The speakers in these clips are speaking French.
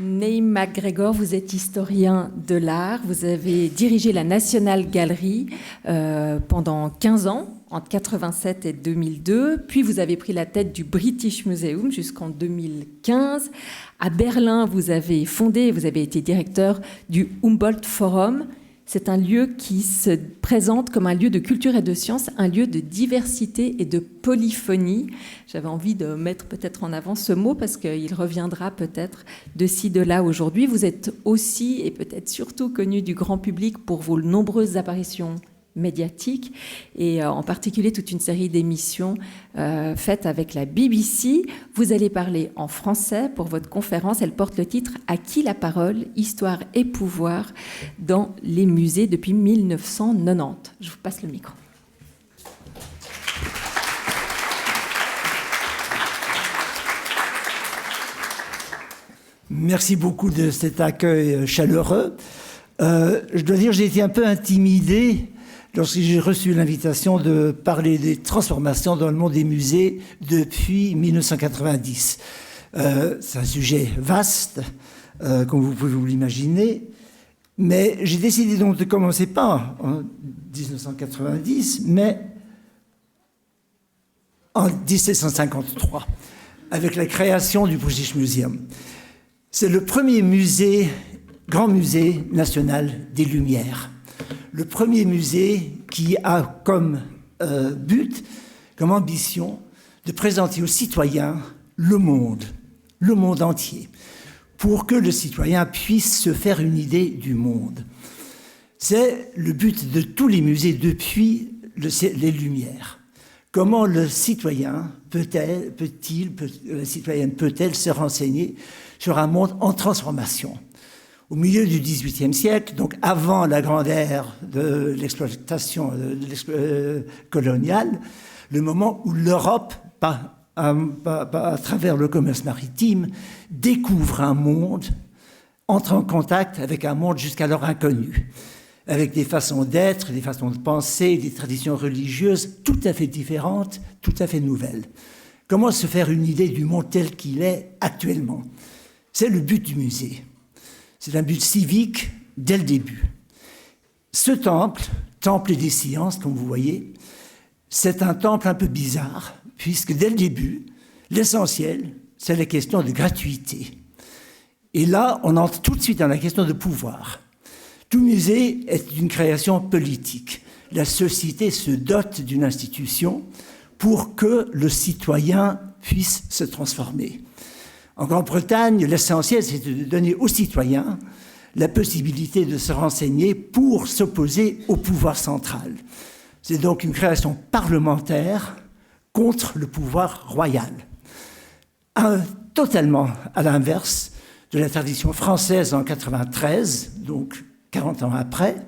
Neil MacGregor, vous êtes historien de l'art. Vous avez dirigé la National Gallery pendant 15 ans, entre 87 et 2002. Puis vous avez pris la tête du British Museum jusqu'en 2015. À Berlin, vous avez fondé, vous avez été directeur du Humboldt Forum. C'est un lieu qui se présente comme un lieu de culture et de science, un lieu de diversité et de polyphonie. J'avais envie de mettre peut-être en avant ce mot parce qu'il reviendra peut-être de ci, de là aujourd'hui. Vous êtes aussi et peut-être surtout connu du grand public pour vos nombreuses apparitions médiatiques et en particulier toute une série d'émissions faites avec la BBC. Vous allez parler en français pour votre conférence. Elle porte le titre « À qui la parole, histoire et pouvoir dans les musées depuis 1990 ». Je vous passe le micro. Merci beaucoup de cet accueil chaleureux. Je dois dire, j'ai été un peu intimidé lorsque j'ai reçu l'invitation de parler des transformations dans le monde des musées depuis 1990. C'est un sujet vaste, comme vous pouvez vous l'imaginer, mais j'ai décidé donc de commencer pas en 1990, mais en 1753, avec la création du British Museum. C'est le premier musée, grand musée national des Lumières. Le premier musée qui a comme but, comme ambition, de présenter aux citoyens le monde entier, pour que le citoyen puisse se faire une idée du monde. C'est le but de tous les musées depuis les Lumières. Comment le citoyen la citoyenne peut-elle se renseigner sur un monde en transformation ? Au milieu du XVIIIe siècle, donc avant la grande ère de l'exploitation coloniale, le moment où l'Europe, à travers le commerce maritime, découvre un monde, entre en contact avec un monde jusqu'alors inconnu, avec des façons d'être, des façons de penser, des traditions religieuses tout à fait différentes, tout à fait nouvelles. Comment se faire une idée du monde tel qu'il est actuellement ? C'est le but du musée. C'est un but civique dès le début. Ce temple des sciences, comme vous voyez, c'est un temple un peu bizarre, puisque dès le début, l'essentiel, c'est la question de gratuité. Et là, on entre tout de suite dans la question de pouvoir. Tout musée est une création politique. La société se dote d'une institution pour que le citoyen puisse se transformer. En Grande-Bretagne, l'essentiel, c'est de donner aux citoyens la possibilité de se renseigner pour s'opposer au pouvoir central. C'est donc une création parlementaire contre le pouvoir royal. Totalement à l'inverse de la tradition française en 93, donc 40 ans après,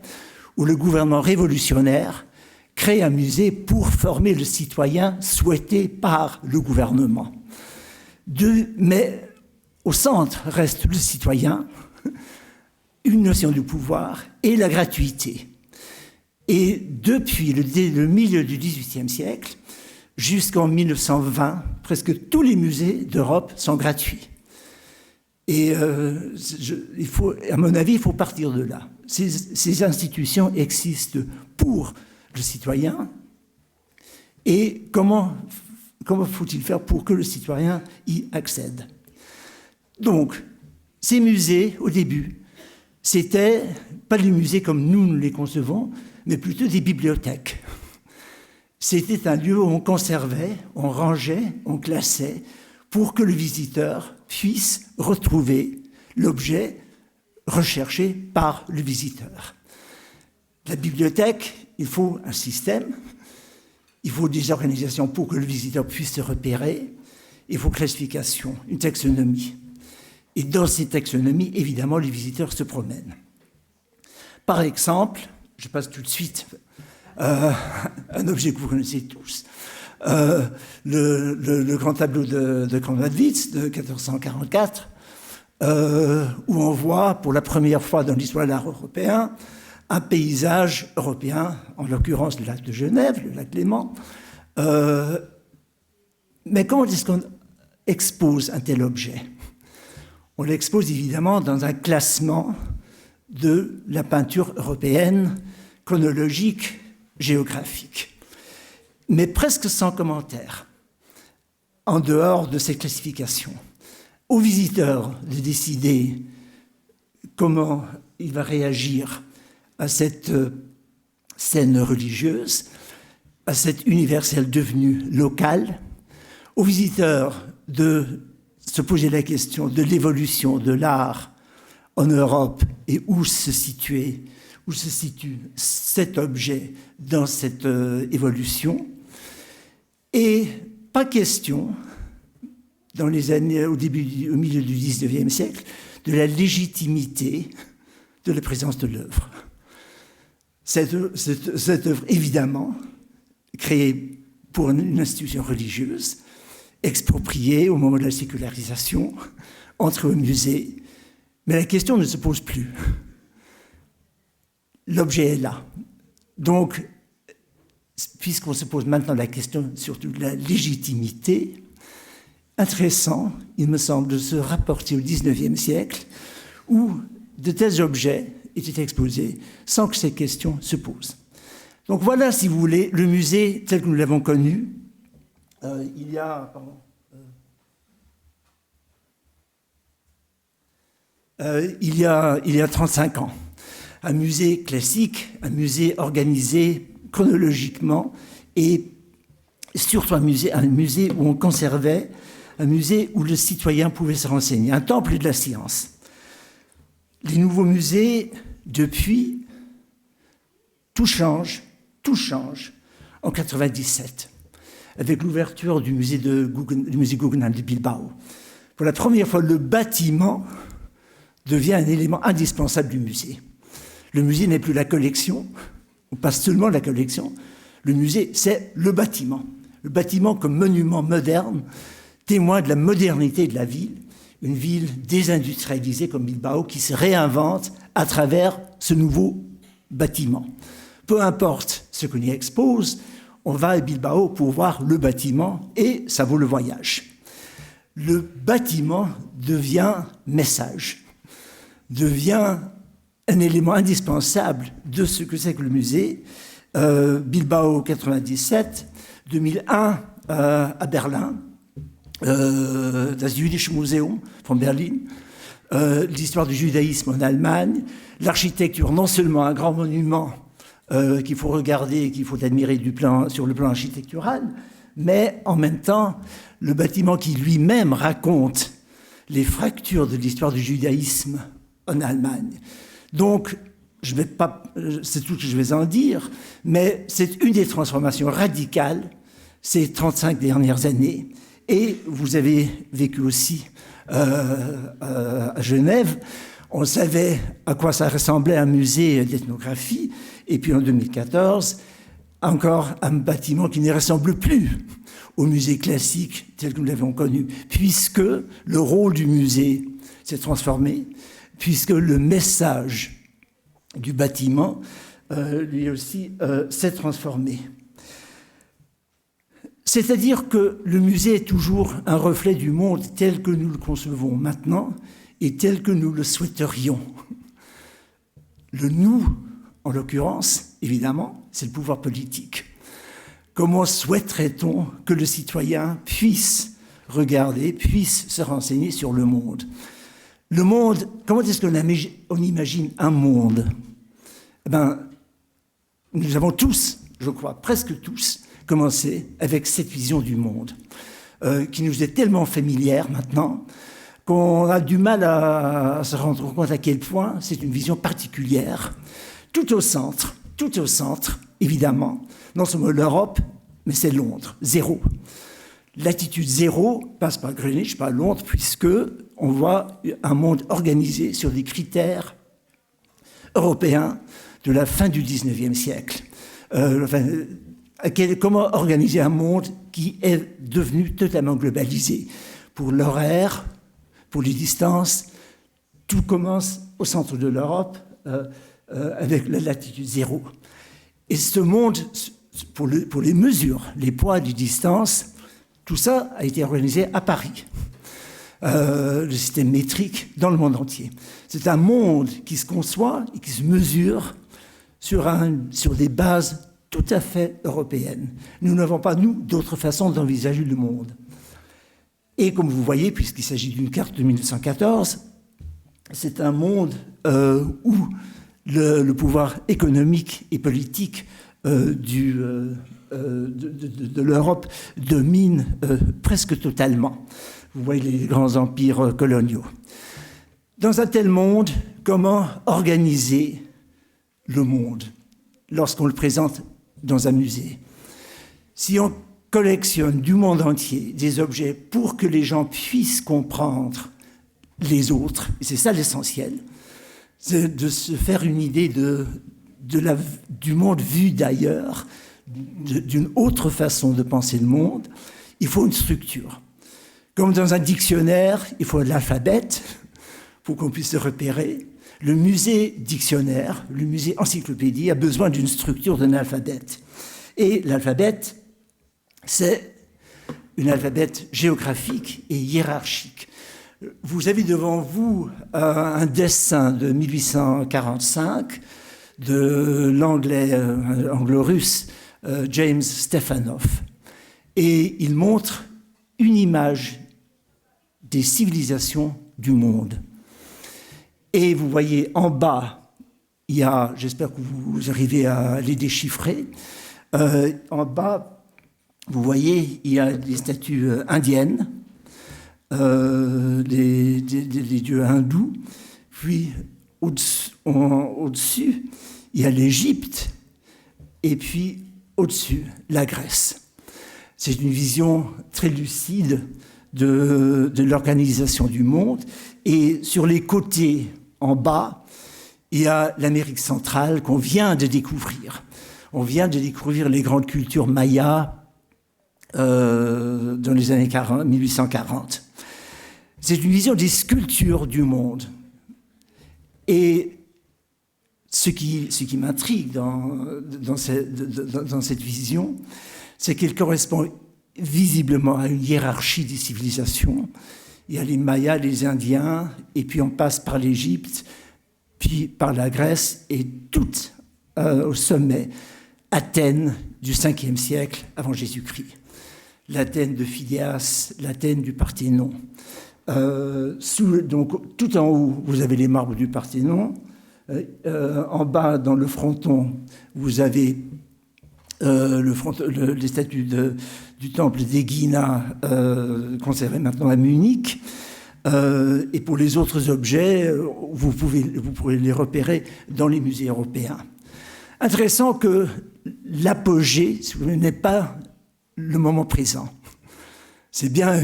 où le gouvernement révolutionnaire crée un musée pour former le citoyen souhaité par le gouvernement. Mais au centre reste le citoyen, une notion du pouvoir et la gratuité. Et depuis le milieu du XVIIIe siècle, jusqu'en 1920, presque tous les musées d'Europe sont gratuits. Et à mon avis, il faut partir de là. Ces institutions existent pour le citoyen. Et comment faut-il faire pour que le citoyen y accède ? Donc, ces musées, au début, c'était pas des musées comme nous les concevons, mais plutôt des bibliothèques. C'était un lieu où on conservait, on rangeait, on classait, pour que le visiteur puisse retrouver l'objet recherché par le visiteur. La bibliothèque, il faut un système, il faut des organisations pour que le visiteur puisse se repérer, il faut classification, une taxonomie. Et dans ces taxonomies, évidemment, les visiteurs se promènent. Par exemple, je passe tout de suite un objet que vous connaissez tous, le grand tableau de Conradwitz de 1444, où on voit pour la première fois dans l'histoire de l'art européen un paysage européen, en l'occurrence le lac de Genève, le lac Léman. Mais comment est-ce qu'on expose un tel objet ? On l'expose évidemment dans un classement de la peinture européenne, chronologique, géographique, mais presque sans commentaire, en dehors de ces classifications. Au visiteur de décider comment il va réagir à cette scène religieuse, à cette universelle devenue locale, au visiteur de se poser la question de l'évolution de l'art en Europe et où se situe cet objet dans cette évolution. Et pas question, dans les années, au milieu du XIXe siècle, de la légitimité de la présence de l'œuvre. Cette œuvre, évidemment, créée pour une institution religieuse, expropriée au moment de la sécularisation, entre au musée. Mais la question ne se pose plus. L'objet est là. Donc, puisqu'on se pose maintenant la question surtout de la légitimité, intéressant, il me semble, de se rapporter au XIXe siècle, où de tels objets étaient exposés sans que ces questions se posent. Donc voilà, si vous voulez, le musée tel que nous l'avons connu. Il y a 35 ans. Un musée classique, un musée organisé chronologiquement et surtout un musée où on conservait, un musée où le citoyen pouvait se renseigner, un temple de la science. Les nouveaux musées, depuis, tout change en 1997, avec l'ouverture du musée Guggenheim de Bilbao. Pour la première fois, le bâtiment devient un élément indispensable du musée. Le musée n'est plus la collection, ou pas seulement la collection. Le musée, c'est le bâtiment. Le bâtiment comme monument moderne, témoin de la modernité de la ville, une ville désindustrialisée comme Bilbao qui se réinvente à travers ce nouveau bâtiment. Peu importe ce qu'on y expose, on va à Bilbao pour voir le bâtiment et ça vaut le voyage. Le bâtiment devient message, devient un élément indispensable de ce que c'est que le musée. Bilbao 97, 2001 à Berlin, das Jüdische Museum von Berlin, l'histoire du judaïsme en Allemagne, l'architecture, non seulement un grand monument qu'il faut regarder, qu'il faut admirer sur le plan architectural, mais en même temps, le bâtiment qui lui-même raconte les fractures de l'histoire du judaïsme en Allemagne. Donc, c'est tout ce que je vais en dire, mais c'est une des transformations radicales ces 35 dernières années. Et vous avez vécu aussi à Genève. On savait à quoi ça ressemblait un musée d'ethnographie. Et puis en 2014, encore un bâtiment qui ne ressemble plus au musée classique tel que nous l'avons connu, puisque le rôle du musée s'est transformé, puisque le message du bâtiment, lui aussi, s'est transformé. C'est-à-dire que le musée est toujours un reflet du monde tel que nous le concevons maintenant et tel que nous le souhaiterions. Le nous, en l'occurrence, évidemment, c'est le pouvoir politique. Comment souhaiterait-on que le citoyen puisse regarder, puisse se renseigner sur le monde ? Le monde, comment est-ce qu'on imagine un monde ? Eh bien, nous avons tous, je crois, presque tous, commencé avec cette vision du monde, qui nous est tellement familière maintenant, qu'on a du mal à se rendre compte à quel point c'est une vision particulière, tout au centre, évidemment, non seulement l'Europe, mais c'est Londres, zéro. L'attitude zéro passe par Greenwich, par Londres, puisque on voit un monde organisé sur des critères européens de la fin du XIXe siècle. Comment organiser un monde qui est devenu totalement globalisé. Pour l'horaire, pour les distances, tout commence au centre de l'Europe avec la latitude zéro. Et ce monde, pour les mesures, les poids des distances, tout ça a été organisé à Paris. le système métrique dans le monde entier. C'est un monde qui se conçoit et qui se mesure sur des bases tout à fait européennes. Nous n'avons pas, nous, d'autre façon d'envisager le monde. Et comme vous voyez, puisqu'il s'agit d'une carte de 1914, c'est un monde où le pouvoir économique et politique de l'Europe domine presque totalement. Vous voyez les grands empires coloniaux. Dans un tel monde, comment organiser le monde lorsqu'on le présente dans un musée? Si on collectionne du monde entier des objets pour que les gens puissent comprendre les autres, et c'est ça l'essentiel, c'est de se faire une idée du monde vu d'ailleurs, d'une autre façon de penser le monde, il faut une structure. Comme dans un dictionnaire, il faut l'alphabet pour qu'on puisse se repérer. Le musée dictionnaire, le musée encyclopédie a besoin d'une structure, d'un alphabet. Et l'alphabet, c'est une alphabet géographique et hiérarchique. Vous avez devant vous un dessin de 1845 de l'anglais anglo-russe James Stephanoff. Et il montre une image des civilisations du monde. Et vous voyez en bas, il y a, j'espère que vous arrivez à les déchiffrer, en bas, vous voyez, il y a des statues indiennes, des dieux hindous, puis au-dessus, il y a l'Égypte, et puis au-dessus, la Grèce. C'est une vision très lucide de l'organisation du monde. Et sur les côtés, en bas, il y a l'Amérique centrale qu'on vient de découvrir. On vient de découvrir les grandes cultures mayas dans les années 1840. C'est une vision des sculptures du monde. Et ce qui m'intrigue dans cette vision, c'est qu'elle correspond visiblement à une hiérarchie des civilisations. Il y a les Mayas, les Indiens, et puis on passe par l'Égypte, puis par la Grèce, et tout au sommet, Athènes du 5e siècle avant Jésus-Christ. L'Athènes de Phidias, l'Athènes du Parthénon. Donc, tout en haut, vous avez les marbres du Parthénon. En bas, dans le fronton, vous avez les statues du temple d'Egina conservées maintenant à Munich. Et pour les autres objets, vous pourrez les repérer dans les musées européens. Intéressant que l'apogée n'est pas le moment présent. C'est bien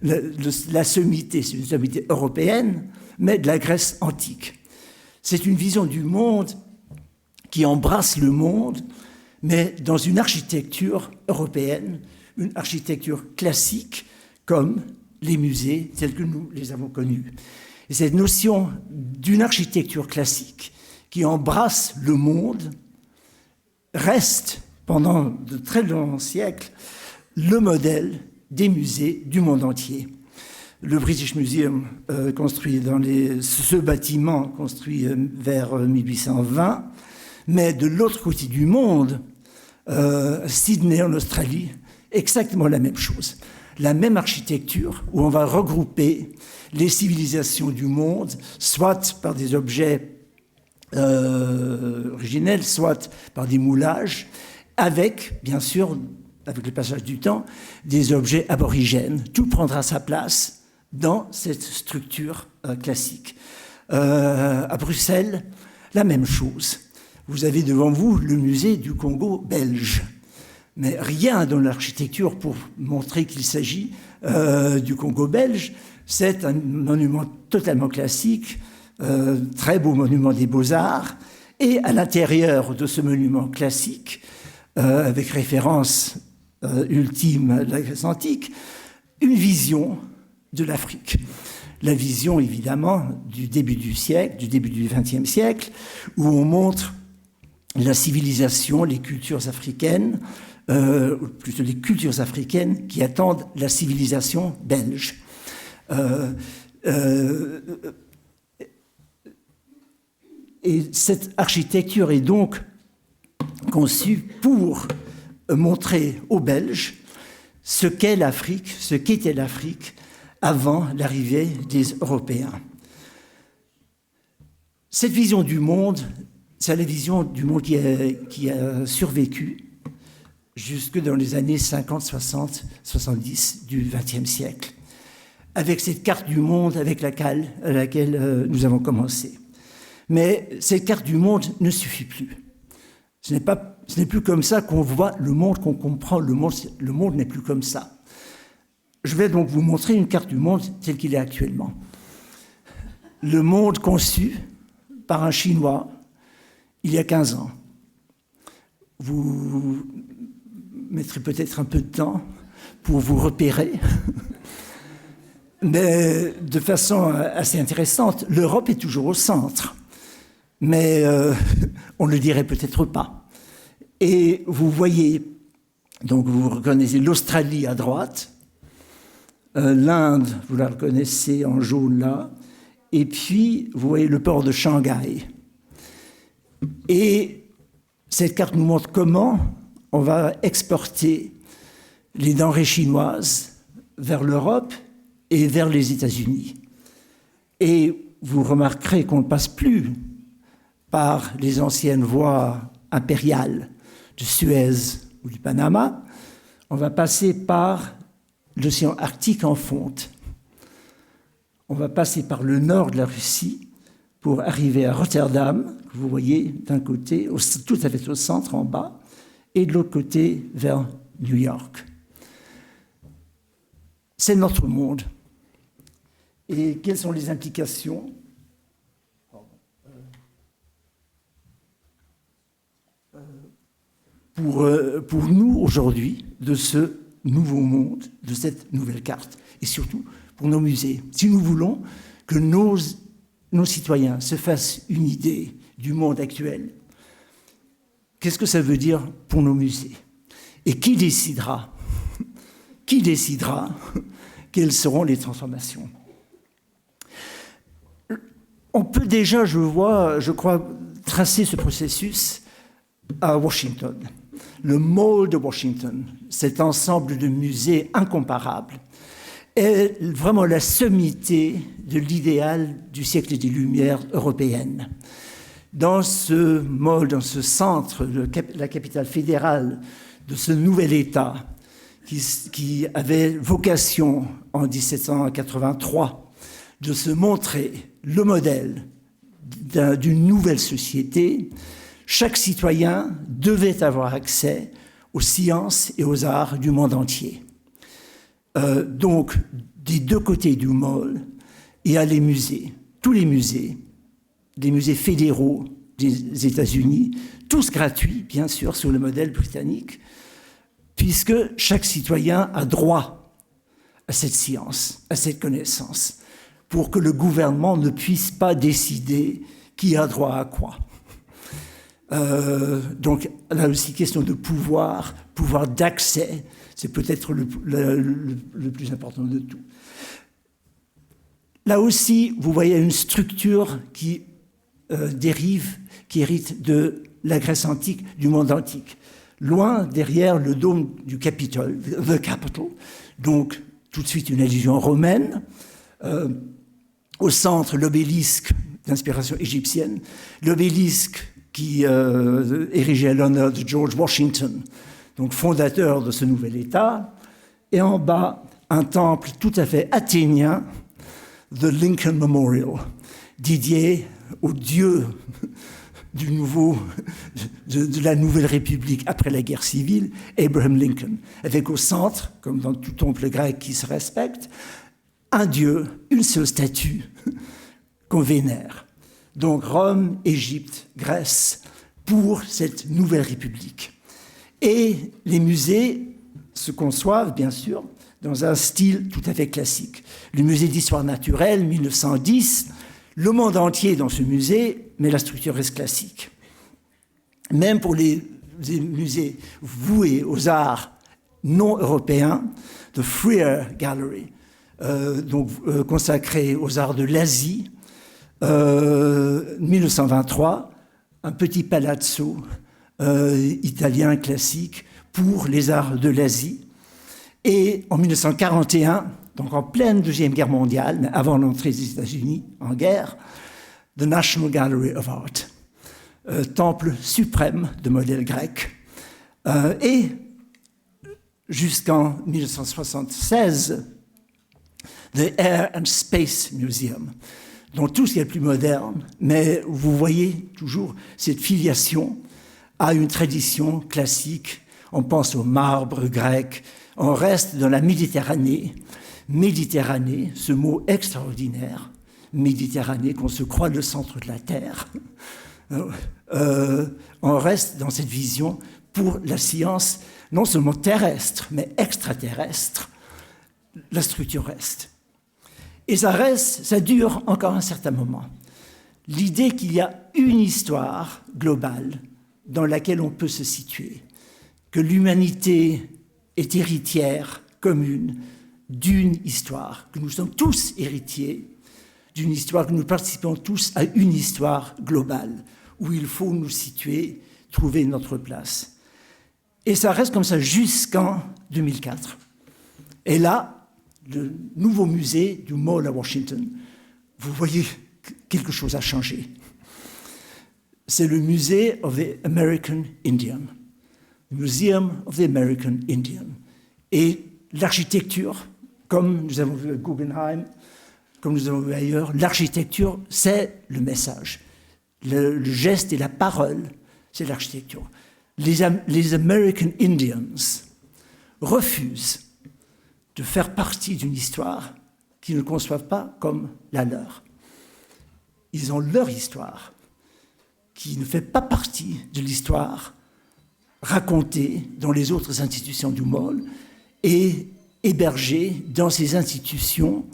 la sommité, c'est une sommité européenne, mais de la Grèce antique. C'est une vision du monde qui embrasse le monde, mais dans une architecture européenne, une architecture classique, comme les musées tels que nous les avons connus. Et cette notion d'une architecture classique qui embrasse le monde reste, pendant de très longs siècles, le modèle des musées du monde entier. Le British Museum, construit ce bâtiment construit vers 1820, mais de l'autre côté du monde, Sydney en Australie, exactement la même chose. La même architecture où on va regrouper les civilisations du monde, soit par des objets originels, soit par des moulages, avec, bien sûr, avec le passage du temps, des objets aborigènes. Tout prendra sa place dans cette structure classique. À Bruxelles, la même chose. Vous avez devant vous le musée du Congo belge. Mais rien dans l'architecture pour montrer qu'il s'agit du Congo belge. C'est un monument totalement classique, très beau monument des Beaux-Arts. Et à l'intérieur de ce monument classique, avec référence ultime à la Grèce antique, une vision de l'Afrique. La vision, évidemment, du début du siècle, du début du XXe siècle, où on montre la civilisation, les cultures africaines, plutôt les cultures africaines qui attendent la civilisation belge. Et cette architecture est donc conçue pour montrer aux Belges ce qu'est l'Afrique, ce qu'était l'Afrique avant l'arrivée des Européens. Cette vision du monde, c'est la vision du monde qui a survécu jusque dans les années 50, 60, 70 du XXe siècle, avec cette carte du monde avec laquelle nous avons commencé. Mais cette carte du monde ne suffit plus. Ce n'est plus comme ça qu'on voit le monde, qu'on comprend le monde. Le monde n'est plus comme ça. Je vais donc vous montrer une carte du monde tel qu'il est actuellement. Le monde conçu par un Chinois il y a 15 ans. Vous mettrez peut-être un peu de temps pour vous repérer, mais de façon assez intéressante, l'Europe est toujours au centre, mais on ne le dirait peut-être pas. Et vous voyez, donc vous reconnaissez l'Australie à droite, l'Inde, vous la reconnaissez en jaune là, et puis vous voyez le port de Shanghai. Et cette carte nous montre comment on va exporter les denrées chinoises vers l'Europe et vers les États-Unis. Et vous remarquerez qu'on ne passe plus par les anciennes voies impériales de Suez ou du Panama. On va passer par l'océan Arctique en fonte. On va passer par le nord de la Russie pour arriver à Rotterdam, que vous voyez d'un côté, tout à fait au centre, en bas, et de l'autre côté, vers New York. C'est notre monde. Et quelles sont les implications ? Pour nous, aujourd'hui, de ce nouveau monde, de cette nouvelle carte, et surtout pour nos musées. Si nous voulons que nos citoyens se fassent une idée du monde actuel, qu'est-ce que ça veut dire pour nos musées ? Et qui décidera quelles seront les transformations ? On peut déjà, je crois, tracer ce processus à Washington. Le Mall de Washington, cet ensemble de musées incomparables, est vraiment la sommité de l'idéal du siècle des Lumières européennes. Dans ce mall, dans ce centre, la capitale fédérale de ce nouvel État, qui avait vocation en 1783 de se montrer le modèle d'une nouvelle société, chaque citoyen devait avoir accès aux sciences et aux arts du monde entier. Donc, des deux côtés du mall, il y a les musées, tous les musées fédéraux des États-Unis, tous gratuits, bien sûr, sur le modèle britannique, puisque chaque citoyen a droit à cette science, à cette connaissance, pour que le gouvernement ne puisse pas décider qui a droit à quoi. Donc, là aussi, question de pouvoir d'accès, c'est peut-être le plus important de tout. Là aussi, vous voyez une structure qui hérite de la Grèce antique, du monde antique. Loin derrière le dôme du Capitole, the Capitol, donc tout de suite une allusion romaine. Au centre, l'obélisque d'inspiration égyptienne, l'obélisque qui érigé à l'honneur de George Washington, donc fondateur de ce nouvel État, et en bas, un temple tout à fait athénien, the Lincoln Memorial, dédié au dieu de la nouvelle République après la guerre civile, Abraham Lincoln, avec au centre, comme dans tout temple grec qui se respecte, un dieu, une seule statue qu'on vénère. Donc Rome, Égypte, Grèce, pour cette nouvelle République. Et les musées se conçoivent, bien sûr, dans un style tout à fait classique. Le musée d'histoire naturelle, 1910, le monde entier est dans ce musée, mais la structure reste classique. Même pour les musées voués aux arts non européens, the Freer Gallery, consacré aux arts de l'Asie. 1923, un petit palazzo italien classique pour les arts de l'Asie. Et en 1941, donc en pleine Deuxième Guerre mondiale, mais avant l'entrée des États-Unis en guerre, The National Gallery of Art, temple suprême de modèles grecs. Et jusqu'en 1976, The Air and Space Museum, dont tout ce qui est le plus moderne, mais vous voyez toujours cette filiation à une tradition classique. On pense au marbre grec, on reste dans la Méditerranée. Méditerranée, ce mot extraordinaire, Méditerranée, qu'on se croit le centre de la Terre. On reste dans cette vision pour la science, non seulement terrestre, mais extraterrestre. La structure reste. Et ça dure encore un certain moment. L'idée qu'il y a une histoire globale dans laquelle on peut se situer, que l'humanité est héritière commune d'une histoire, que nous sommes tous héritiers d'une histoire, que nous participons tous à une histoire globale, où il faut nous situer, trouver notre place. Et ça reste comme ça jusqu'en 2004. Et là, le nouveau musée du Mall à Washington, vous voyez que quelque chose a changé. C'est le musée of the American Indian, le Museum of the American Indian. Et l'architecture, comme nous avons vu à Guggenheim, comme nous avons vu ailleurs, l'architecture, c'est le message. Le geste et la parole, c'est l'architecture. Les American Indians refusent de faire partie d'une histoire qu'ils ne conçoivent pas comme la leur. Ils ont leur histoire, qui ne fait pas partie de l'histoire racontée dans les autres institutions du monde et hébergée dans ces institutions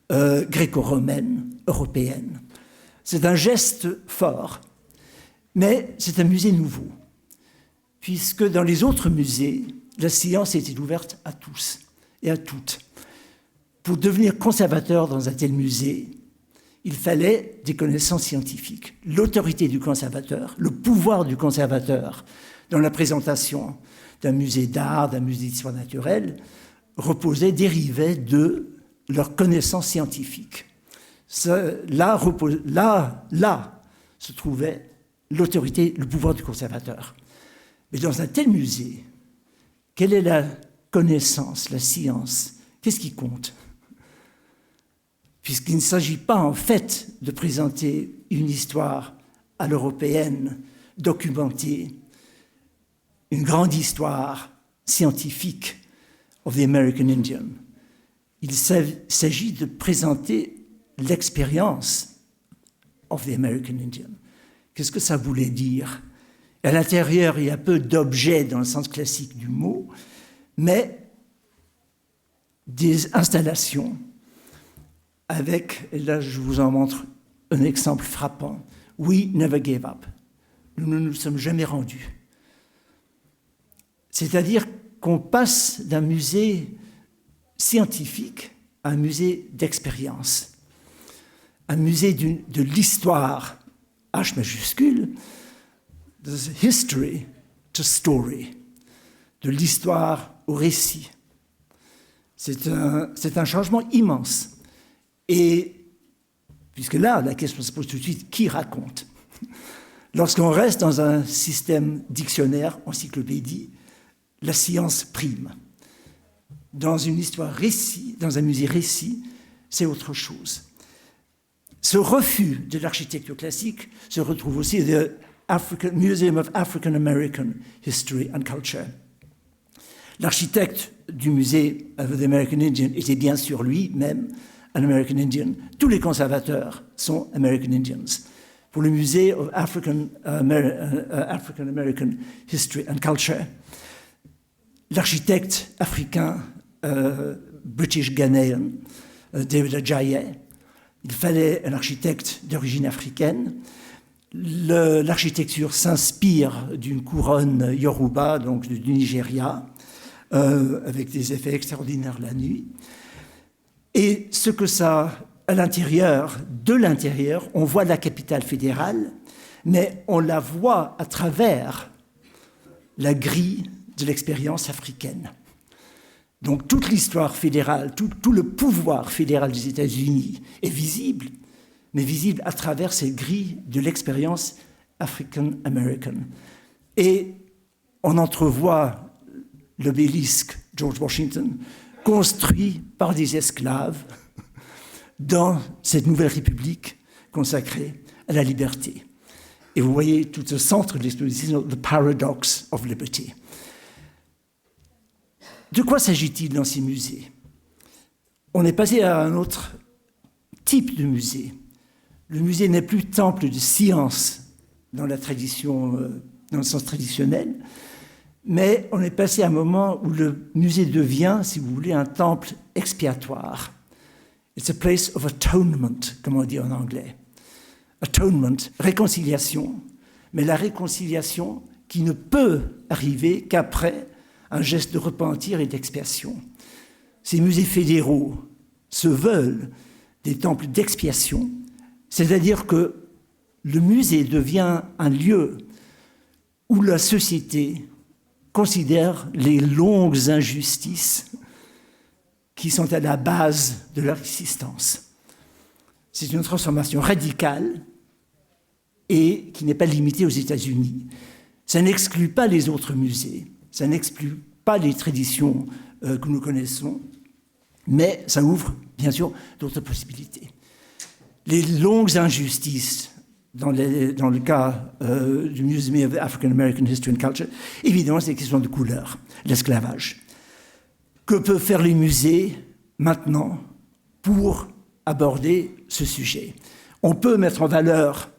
gréco-romaines, européennes. C'est un geste fort, mais c'est un musée nouveau, puisque dans les autres musées, la science était ouverte à tous et à toutes. Pour devenir conservateur dans un tel musée, il fallait des connaissances scientifiques. L'autorité du conservateur, le pouvoir du conservateur dans la présentation d'un musée d'art, d'un musée d'histoire naturelle, dérivait de leurs connaissances scientifiques. Là se trouvait l'autorité, le pouvoir du conservateur. Mais dans un tel musée, quelle est la connaissance, la science? Qu'est-ce qui compte? Puisqu'il ne s'agit pas en fait de présenter une histoire à l'européenne, documentée, une grande histoire scientifique of the American Indian. Il s'agit de présenter l'expérience of the American Indian. Qu'est-ce que ça voulait dire? À l'intérieur, il y a peu d'objets dans le sens classique du mot, mais des installations avec, et là je vous en montre un exemple frappant, We never gave up. Nous ne nous sommes jamais rendus. C'est-à-dire qu'on passe d'un musée scientifique à un musée d'expérience, un musée de l'histoire, H majuscule, de history to story, de l'histoire au récit. C'est un changement immense. Et puisque là, la question se pose tout de suite, qui raconte? Lorsqu'on reste dans un système dictionnaire, encyclopédie, la science prime. Dans une histoire récit, dans un musée récit, c'est autre chose. Ce refus de l'architecture classique se retrouve aussi dans le Museum of African American History and Culture. L'architecte du musée of the American Indian était bien sûr lui-même un American Indian. Tous les conservateurs sont American Indians. Pour le musée of African American History and Culture, l'architecte africain British Ghanaian David Ajayi, il fallait un architecte d'origine africaine. L'architecture s'inspire d'une couronne Yoruba, donc du Nigeria, avec des effets extraordinaires la nuit. Et ce que ça, de l'intérieur, on voit la capitale fédérale, mais on la voit à travers la grille de l'expérience africaine. Donc toute l'histoire fédérale, tout le pouvoir fédéral des États-Unis est visible, mais visible à travers ces grilles de l'expérience African-American. Et on entrevoit l'obélisque George Washington construit par des esclaves dans cette nouvelle république consacrée à la liberté. Et vous voyez tout au centre de l'exposition, The Paradox of Liberty. De quoi s'agit-il dans ces musées? On est passé à un autre type de musée. Le musée n'est plus temple de science dans la tradition, dans le sens traditionnel, mais on est passé à un moment où le musée devient, si vous voulez, un temple expiatoire. It's a place of atonement, comme on dit en anglais. Atonement, réconciliation, mais la réconciliation qui ne peut arriver qu'après un geste de repentir et d'expiation. Ces musées fédéraux se veulent des temples d'expiation, c'est-à-dire que le musée devient un lieu où la société considère les longues injustices qui sont à la base de leur existence. C'est une transformation radicale et qui n'est pas limitée aux États-Unis. Ça n'exclut pas les autres musées, ça n'exclut pas les traditions que nous connaissons, mais ça ouvre, bien sûr, d'autres possibilités. Les longues injustices, dans le cas du Museum of African American History and Culture, évidemment, c'est une question de couleur, l'esclavage. Que peuvent faire les musées maintenant pour aborder ce sujet? On peut mettre en valeur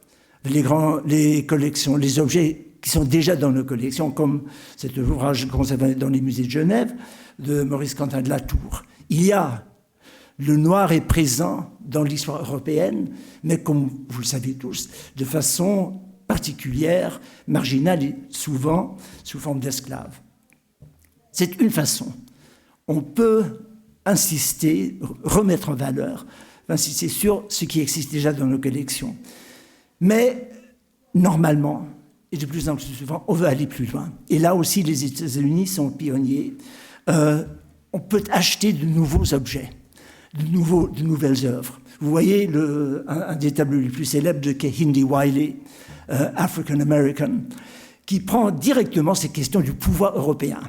les collections, les objets qui sont déjà dans nos collections, comme cet ouvrage conservé dans les musées de Genève de Maurice Quentin de la Tour. Il y a le noir est présent dans l'histoire européenne, mais comme vous le savez tous, de façon particulière, marginale et souvent sous forme d'esclaves. C'est une façon. On peut insister, remettre en valeur, insister sur ce qui existe déjà dans nos collections. Mais normalement, et de plus en plus souvent, on veut aller plus loin. Et là aussi, les États-Unis sont pionniers. On peut acheter de nouveaux objets, de nouvelles œuvres. Vous voyez un des tableaux les plus célèbres de Kehinde Wiley, African American, qui prend directement ces questions du pouvoir européen.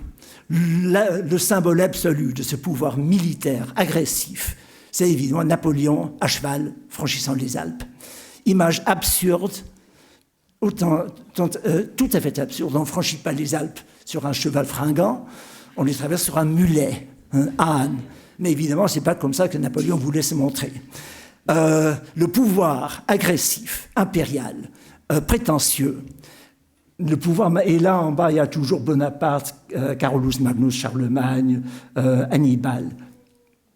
Le symbole absolu de ce pouvoir militaire agressif, c'est évidemment Napoléon à cheval franchissant les Alpes. Image absurde, tout à fait absurde. On ne franchit pas les Alpes sur un cheval fringant, on les traverse sur un mulet, un âne. Mais évidemment, ce n'est pas comme ça que Napoléon voulait se montrer. Le pouvoir agressif, impérial, prétentieux, le pouvoir, et là en bas il y a toujours Bonaparte, Carolus Magnus, Charlemagne, Hannibal.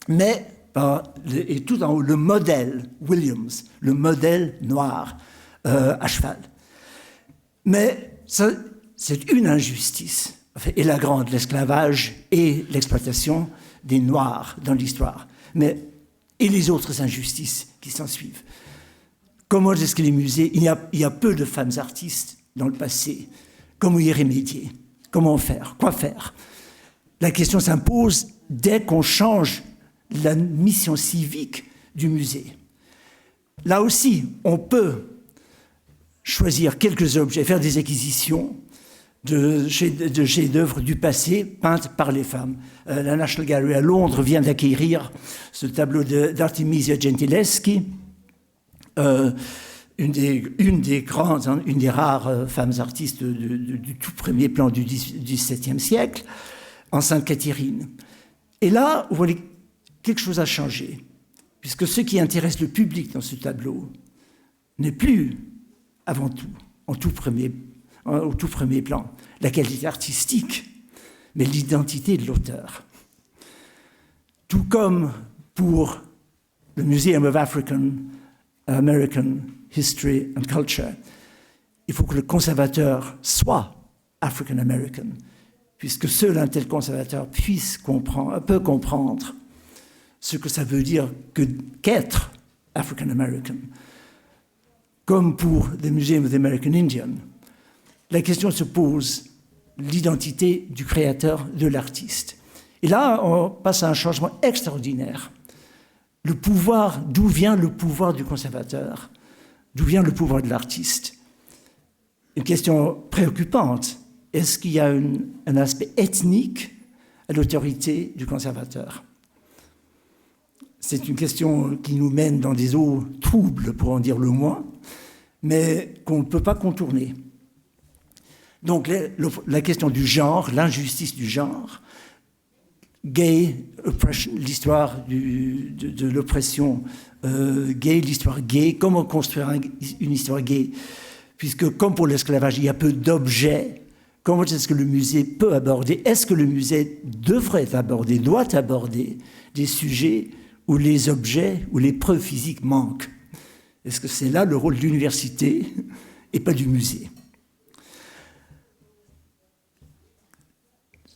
Mais, et tout en haut, le modèle Williams, le modèle noir à cheval. Mais ça, c'est une injustice, et la grande, l'esclavage et l'exploitation des Noirs dans l'histoire, et les autres injustices qui s'en suivent. Comment est-ce que les musées, il y a peu de femmes artistes dans le passé, comment y remédier? Comment faire? Quoi faire? La question s'impose dès qu'on change la mission civique du musée. Là aussi, on peut choisir quelques objets, faire des acquisitions de chefs-d'œuvre du passé peintes par les femmes. La National Gallery à Londres vient d'acquérir ce tableau d'Artemisia Gentileschi, une des rares femmes artistes du tout premier plan du XVIIe siècle, en Sainte Catherine. Et là, vous voyez, quelque chose a changé, puisque ce qui intéresse le public dans ce tableau n'est plus, avant tout, au tout premier plan, la qualité artistique, mais l'identité de l'auteur. Tout comme pour le Museum of African American History and Culture, il faut que le conservateur soit African American, puisque seul un tel conservateur peut comprendre ce que ça veut dire qu'être African American. Comme pour the Museum of the American Indian, la question se pose l'identité du créateur, de l'artiste. Et là, on passe à un changement extraordinaire. Le pouvoir, d'où vient le pouvoir du conservateur? D'où vient le pouvoir de l'artiste? Une question préoccupante. Est-ce qu'il y a un aspect ethnique à l'autorité du conservateur? C'est une question qui nous mène dans des eaux troubles, pour en dire le moins, mais qu'on ne peut pas contourner. Donc la question du genre, l'injustice du genre, gay oppression, l'histoire de l'oppression gay, l'histoire gay, comment construire une histoire gay, puisque comme pour l'esclavage, il y a peu d'objets, comment est-ce que le musée peut aborder, est-ce que le musée devrait aborder, doit aborder des sujets où les objets, où les preuves physiques manquent? Est-ce que c'est là le rôle de l'université et pas du musée?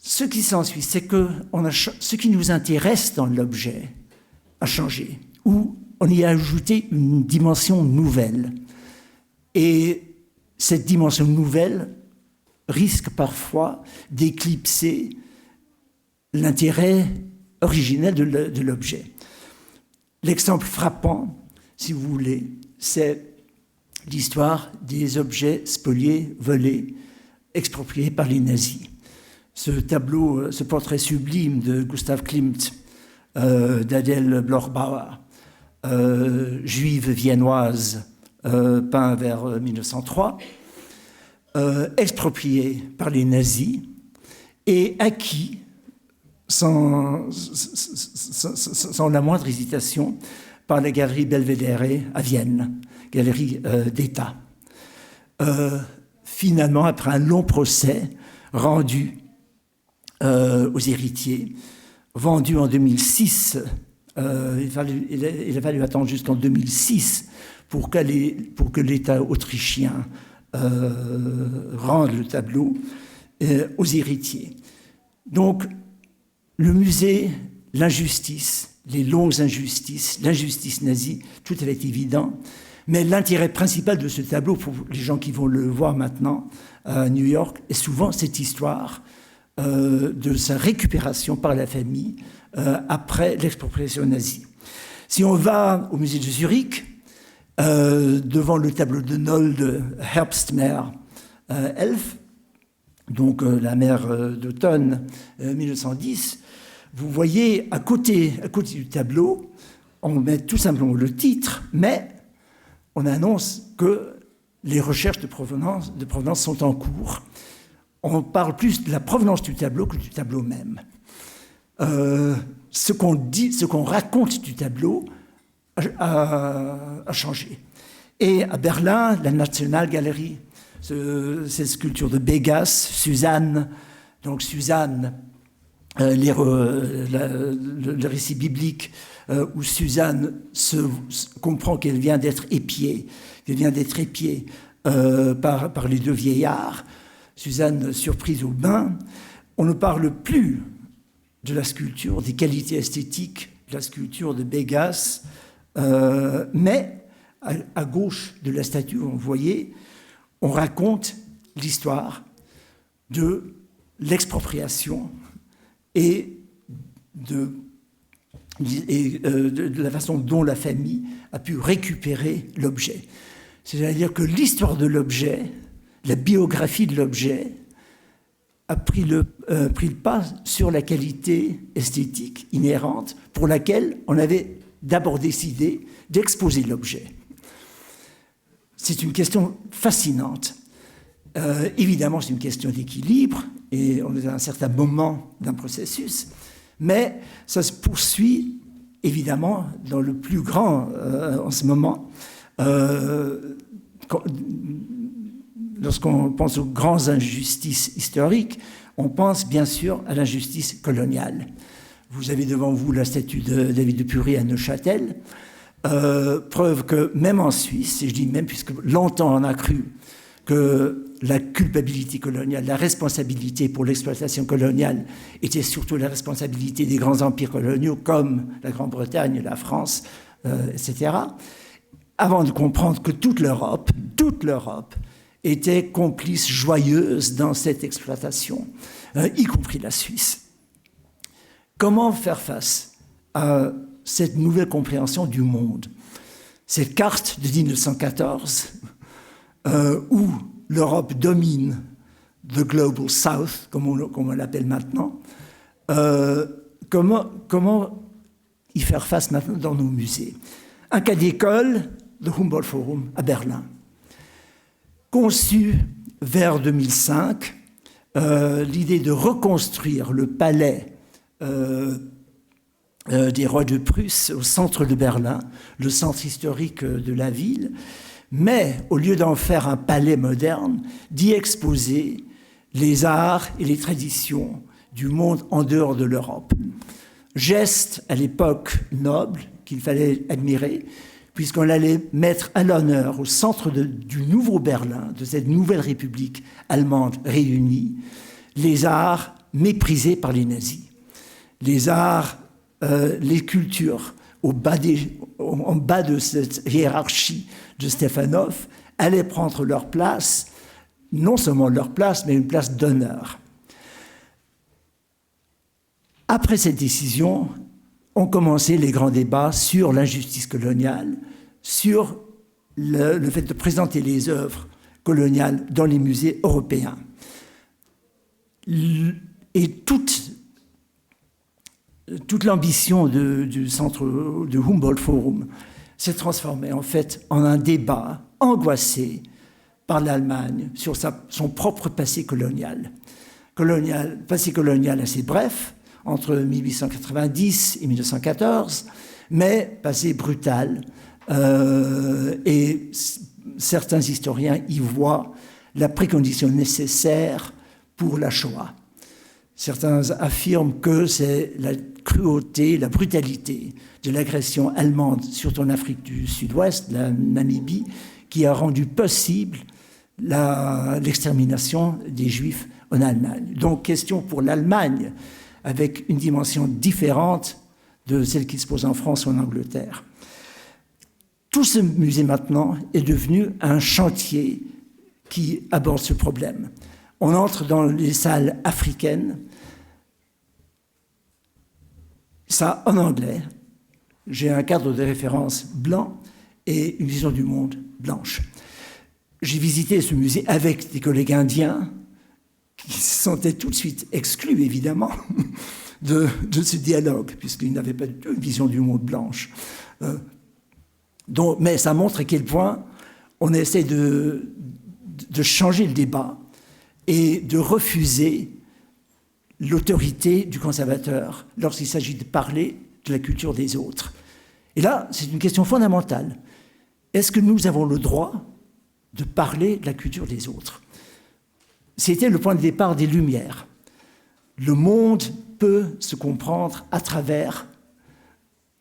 Ce qui s'ensuit, c'est que ce qui nous intéresse dans l'objet a changé, ou on y a ajouté une dimension nouvelle. Et cette dimension nouvelle risque parfois d'éclipser l'intérêt originel de l'objet. L'exemple frappant, si vous voulez, c'est l'histoire des objets spoliés, volés, expropriés par les nazis. Ce tableau, ce portrait sublime de Gustav Klimt, d'Adèle Bloch-Bauer, juive viennoise, peint vers 1903, exproprié par les nazis et acquis sans la moindre hésitation par la galerie Belvedere à Vienne, galerie d'État. Finalement, après un long procès rendu aux héritiers, vendu en 2006, il a fallu attendre jusqu'en 2006 pour que l'État autrichien rende le tableau aux héritiers. Donc, le musée, l'injustice, les longues injustices, l'injustice nazie, tout avait été évident. Mais l'intérêt principal de ce tableau, pour les gens qui vont le voir maintenant à New York, est souvent cette histoire de sa récupération par la famille après l'expropriation nazie. Si on va au musée de Zurich, devant le tableau de Nold Herbstmeer 11, donc la mer d'automne 1910, vous voyez à côté du tableau, on met tout simplement le titre, mais on annonce que les recherches de provenance sont en cours. On parle plus de la provenance du tableau que du tableau même. Ce qu'on raconte du tableau a changé. Et à Berlin, la Nationalgalerie, ces sculptures de Begas, Suzanne, donc Suzanne, le récit biblique où Suzanne comprend qu'elle vient d'être épiée, par les deux vieillards. Suzanne surprise au bain. On ne parle plus de la sculpture, des qualités esthétiques de la sculpture de Begas, mais à gauche de la statue, vous voyez, on raconte l'histoire de l'expropriation et de la façon dont la famille a pu récupérer l'objet. C'est-à-dire que l'histoire de l'objet, la biographie de l'objet, a pris le pas sur la qualité esthétique inhérente pour laquelle on avait d'abord décidé d'exposer l'objet. C'est une question fascinante. Évidemment, c'est une question d'équilibre, et on est à un certain moment d'un processus, mais ça se poursuit, évidemment, dans le plus grand en ce moment. Lorsqu'on pense aux grandes injustices historiques, on pense bien sûr à l'injustice coloniale. Vous avez devant vous la statue de David de Pury à Neuchâtel, preuve que même en Suisse, et je dis même puisque longtemps on a cru que la culpabilité coloniale, la responsabilité pour l'exploitation coloniale était surtout la responsabilité des grands empires coloniaux comme la Grande-Bretagne, la France, etc., avant de comprendre que toute l'Europe était complice joyeuse dans cette exploitation, y compris la Suisse. Comment faire face à cette nouvelle compréhension du monde? Cette carte de 1914, où l'Europe domine the Global South, comme on l'appelle maintenant, comment y faire face maintenant dans nos musées? Un cas d'école, le Humboldt Forum à Berlin. Conçu vers 2005, l'idée de reconstruire le palais des rois de Prusse au centre de Berlin, le centre historique de la ville, mais au lieu d'en faire un palais moderne, d'y exposer les arts et les traditions du monde en dehors de l'Europe. Geste à l'époque noble qu'il fallait admirer, puisqu'on allait mettre à l'honneur au centre du nouveau Berlin, de cette nouvelle république allemande réunie, les arts méprisés par les nazis. Les arts, les cultures, en bas de cette hiérarchie de Stefanov, allaient prendre leur place, non seulement leur place, mais une place d'honneur. Après cette décision, ont commencé les grands débats sur l'injustice coloniale, sur le fait de présenter les œuvres coloniales dans les musées européens. Et toute l'ambition du centre de Humboldt Forum s'est transformée en fait en un débat angoissé par l'Allemagne sur son propre passé colonial. Passé colonial assez bref, entre 1890 et 1914, mais passé brutal. Et certains historiens y voient la précondition nécessaire pour la Shoah. Certains affirment que c'est la cruauté, la brutalité de l'agression allemande, surtout en Afrique du Sud-Ouest, la Namibie, qui a rendu possible l'extermination des Juifs en Allemagne. Donc, question pour l'Allemagne, avec une dimension différente de celle qui se pose en France ou en Angleterre. Tout ce musée maintenant est devenu un chantier qui aborde ce problème. On entre dans les salles africaines, ça en anglais. J'ai un cadre de référence blanc et une vision du monde blanche. J'ai visité ce musée avec des collègues indiens qui se sentaient tout de suite exclus, évidemment, de ce dialogue, puisqu'ils n'avaient pas une vision du monde blanche. Mais ça montre à quel point on essaie de changer le débat et de refuser l'autorité du conservateur lorsqu'il s'agit de parler de la culture des autres. Et là, c'est une question fondamentale. Est-ce que nous avons le droit de parler de la culture des autres? C'était le point de départ des Lumières. Le monde peut se comprendre à travers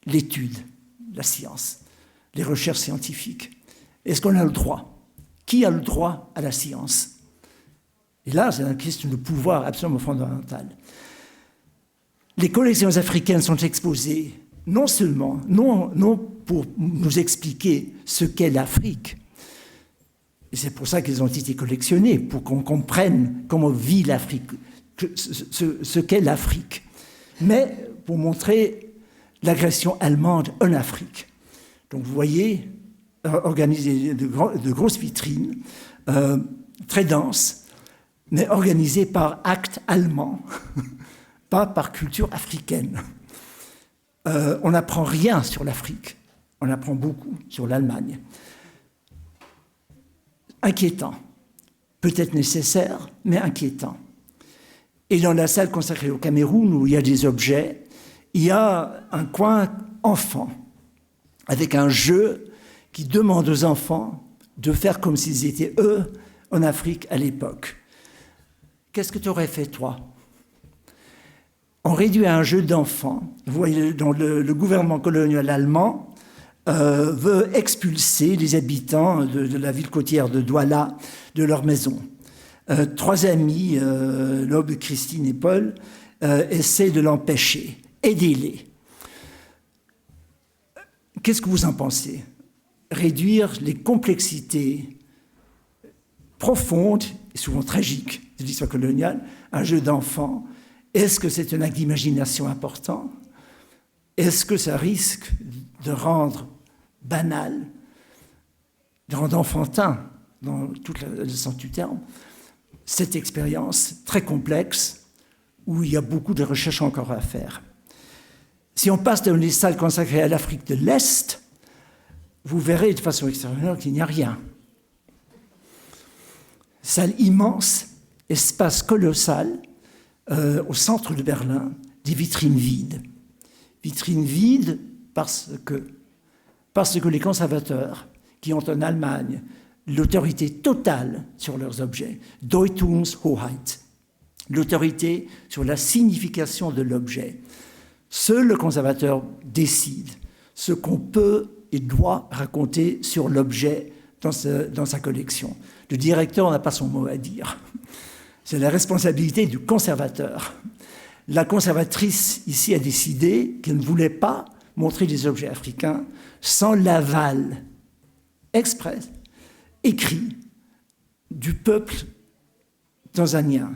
l'étude, la science, les recherches scientifiques. Est-ce qu'on a le droit? Qui a le droit à la science? Et là, c'est une question de pouvoir absolument fondamentale. Les collections africaines sont exposées non seulement, non pour nous expliquer ce qu'est l'Afrique, et c'est pour ça qu'elles ont été collectionnées, pour qu'on comprenne comment vit l'Afrique, ce qu'est l'Afrique, mais pour montrer l'agression allemande en Afrique. Donc vous voyez, organiser de grosses vitrines, très denses, mais organisées par actes allemands, pas par culture africaine. On n'apprend rien sur l'Afrique, on apprend beaucoup sur l'Allemagne. Inquiétant, peut-être nécessaire, mais inquiétant. Et dans la salle consacrée au Cameroun, où il y a des objets, il y a un coin enfant, avec un jeu qui demande aux enfants de faire comme s'ils étaient eux en Afrique à l'époque. Qu'est-ce que tu aurais fait, toi? On réduit à un jeu d'enfants. Vous voyez, dans le gouvernement colonial allemand, veut expulser les habitants de la ville côtière de Douala de leur maison. 3 amis, Lobe, Christine et Paul, essaient de l'empêcher. Aidez-les. Qu'est-ce que vous en pensez? Réduire les complexités profondes et souvent tragiques de l'histoire coloniale, un jeu d'enfant, est-ce que c'est un acte d'imagination important? Est-ce que ça risque de rendre banal, de rendre enfantin, dans tout le sens du terme, cette expérience très complexe où il y a beaucoup de recherches encore à faire? Si on passe dans les salles consacrées à l'Afrique de l'Est, vous verrez de façon extérieure qu'il n'y a rien. Salle immense, espace colossal, au centre de Berlin, des vitrines vides. Vitrines vides parce que les conservateurs, qui ont en Allemagne l'autorité totale sur leurs objets, Deutungshoheit, l'autorité sur la signification de l'objet, seul le conservateur décide ce qu'on peut et doit raconter sur l'objet dans sa collection. Le directeur n'a pas son mot à dire. C'est la responsabilité du conservateur. La conservatrice ici a décidé qu'elle ne voulait pas montrer des objets africains sans l'aval express, écrit, du peuple tanzanien.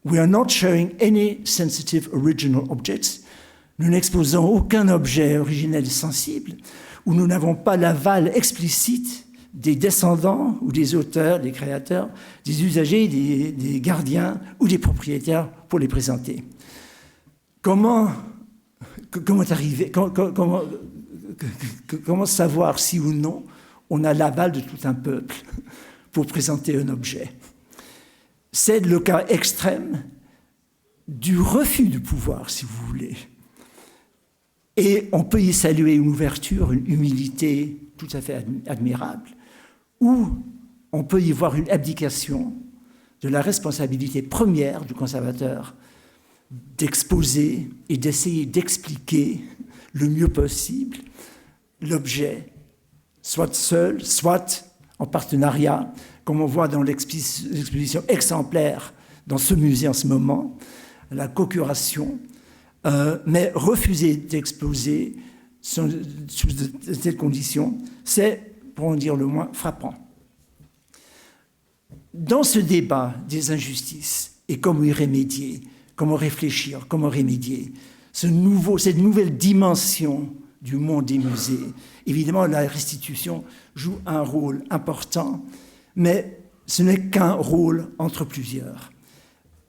We are not showing any sensitive original objects. Nous n'exposons aucun objet originel et sensible où nous n'avons pas l'aval explicite des descendants ou des auteurs, des créateurs, des usagers, des gardiens ou des propriétaires pour les présenter. Comment savoir si ou non on a l'aval de tout un peuple pour présenter un objet? C'est le cas extrême du refus du pouvoir, si vous voulez. Et on peut y saluer une ouverture, une humilité tout à fait admirable, ou on peut y voir une abdication de la responsabilité première du conservateur d'exposer et d'essayer d'expliquer le mieux possible l'objet, soit seul, soit en partenariat, comme on voit dans l'exposition exemplaire dans ce musée en ce moment, la co-curation, mais refuser d'exposer sous de telles conditions, c'est, pour en dire le moins, frappant. Dans ce débat des injustices et comment y remédier, comment réfléchir, comment remédier, cette nouvelle dimension du monde des musées, évidemment la restitution joue un rôle important, mais ce n'est qu'un rôle entre plusieurs.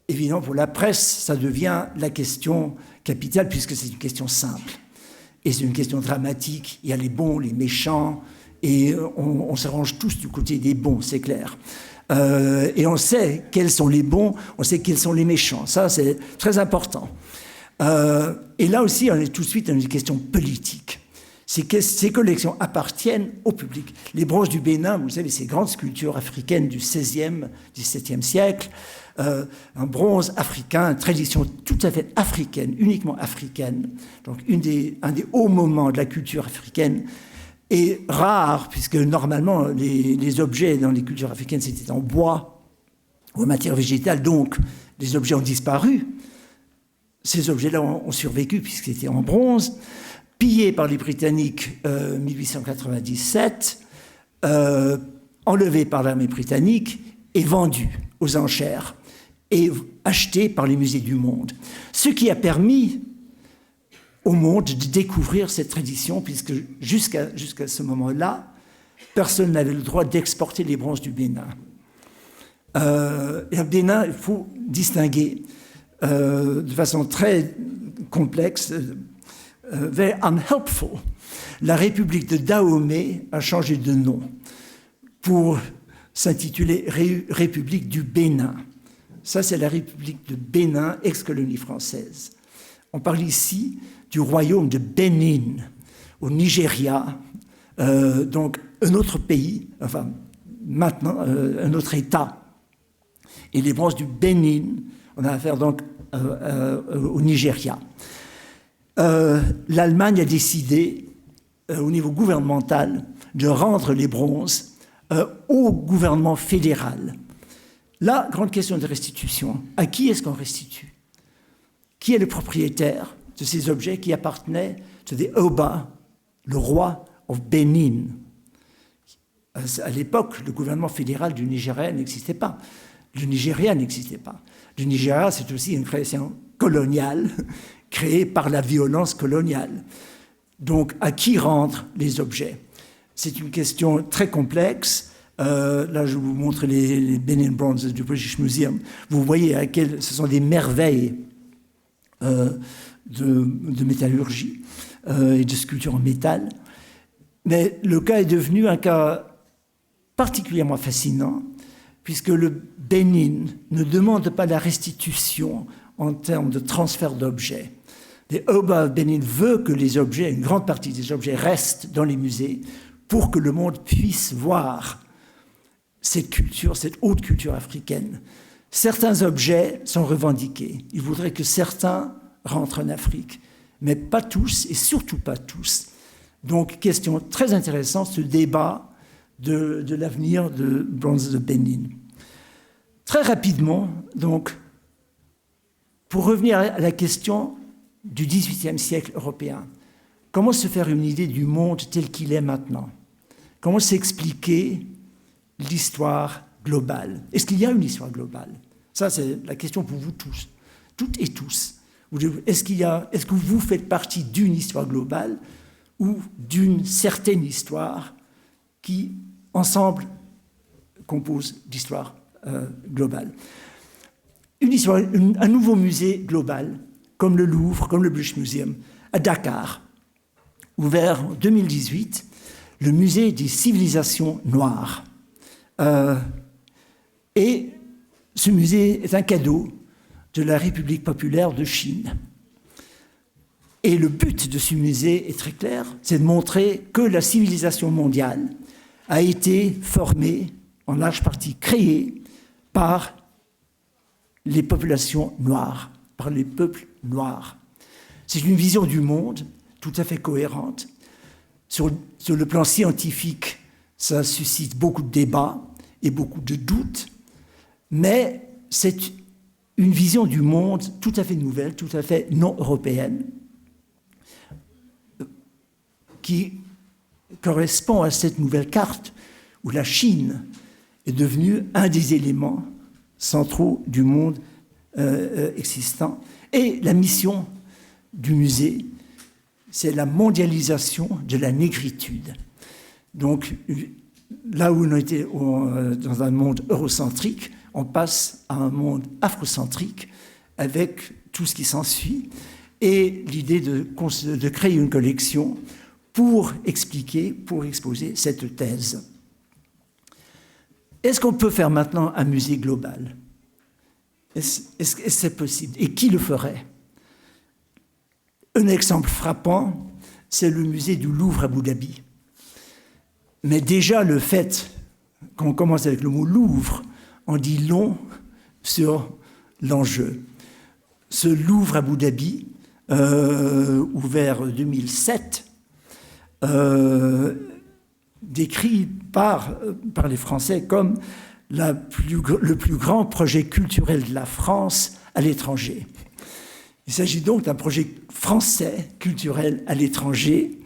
Évidemment, pour la presse, ça devient la question capitale, puisque c'est une question simple. Et c'est une question dramatique. Il y a les bons, les méchants, et on se range tous du côté des bons, c'est clair. Et on sait quels sont les bons, on sait quels sont les méchants. Ça, c'est très important. Et là aussi, on est tout de suite dans une question politique. Ces collections appartiennent au public. Les bronzes du Bénin, vous savez, ces grandes sculptures africaines du XVIe, XVIIe siècle, un bronze africain, une tradition tout à fait africaine, uniquement africaine, donc un des hauts moments de la culture africaine, est rare, puisque normalement les objets dans les cultures africaines c'était en bois ou en matière végétale, donc les objets ont disparu. Ces objets-là ont survécu puisqu'ils étaient en bronze, pillés par les Britanniques 1897, enlevés par l'armée britannique et vendus aux enchères et achetés par les musées du monde. Ce qui a permis au monde de découvrir cette tradition, puisque jusqu'à ce moment-là, personne n'avait le droit d'exporter les bronzes du Bénin. Et au Bénin, il faut distinguer de façon très complexe, very unhelpful. La République de Dahomey a changé de nom pour s'intituler République du Bénin. Ça, c'est la République de Bénin, ex-colonie française. On parle ici du royaume de Bénin, au Nigeria, donc un autre pays, enfin maintenant un autre État. Et les bronzes du Bénin, on a affaire donc au Nigeria. l'Allemagne a décidé, au niveau gouvernemental, de rendre les bronzes au gouvernement fédéral. La grande question de restitution, à qui est-ce qu'on restitue? Qui est le propriétaire de ces objets qui appartenaient à the Oba, le roi of Benin? À l'époque, le gouvernement fédéral du Nigeria n'existait pas. Le Nigeria n'existait pas. Le Nigeria, c'est aussi une création coloniale créée par la violence coloniale. Donc, à qui rendre les objets? C'est une question très complexe. Là, je vous montre les Benin Bronzes du British Museum. Vous voyez à quel, ce sont des merveilles de métallurgie et de sculpture en métal. Mais le cas est devenu un cas particulièrement fascinant, puisque le Bénin ne demande pas la restitution en termes de transfert d'objets. Le Oba Bénin veut que les objets, une grande partie des objets, restent dans les musées pour que le monde puisse voir cette culture, cette haute culture africaine. Certains objets sont revendiqués. Il voudrait que certains rentrent en Afrique, mais pas tous, et surtout pas tous. Donc, question très intéressante, ce débat de l'avenir de bronze de Bénin. Très rapidement, donc, pour revenir à la question du XVIIIe siècle européen, comment se faire une idée du monde tel qu'il est maintenant? Comment s'expliquer l'histoire globale? Est-ce qu'il y a une histoire globale? Ça, c'est la question pour vous tous, toutes et tous. Est-ce que vous faites partie d'une histoire globale ou d'une certaine histoire qui, ensemble, compose l'histoire globale? Un nouveau musée global, comme le Louvre, comme le British Museum, à Dakar, ouvert en 2018, le musée des civilisations noires. Et ce musée est un cadeau de la République populaire de Chine. Et le but de ce musée est très clair, c'est de montrer que la civilisation mondiale a été formée, en large partie créée, par les populations noires, par les peuples noirs. C'est une vision du monde tout à fait cohérente. Sur le plan scientifique, ça suscite beaucoup de débats et beaucoup de doutes, mais c'est une vision du monde tout à fait nouvelle, tout à fait non européenne, qui correspond à cette nouvelle carte où la Chine est devenue un des éléments centraux du monde existant. Et la mission du musée, c'est la mondialisation de la négritude. Donc, là où on était dans un monde eurocentrique, on passe à un monde afrocentrique avec tout ce qui s'ensuit et l'idée de créer une collection pour expliquer, pour exposer cette thèse. Est-ce qu'on peut faire maintenant un musée global? Est-ce que c'est possible? Et qui le ferait? Un exemple frappant, c'est le musée du Louvre à Abu Dhabi. Mais déjà, le fait qu'on commence avec le mot Louvre en dit long sur l'enjeu. Ce Louvre à Abu Dhabi, ouvert en 2007, décrit par les Français comme le plus grand projet culturel de la France à l'étranger. Il s'agit donc d'un projet français culturel à l'étranger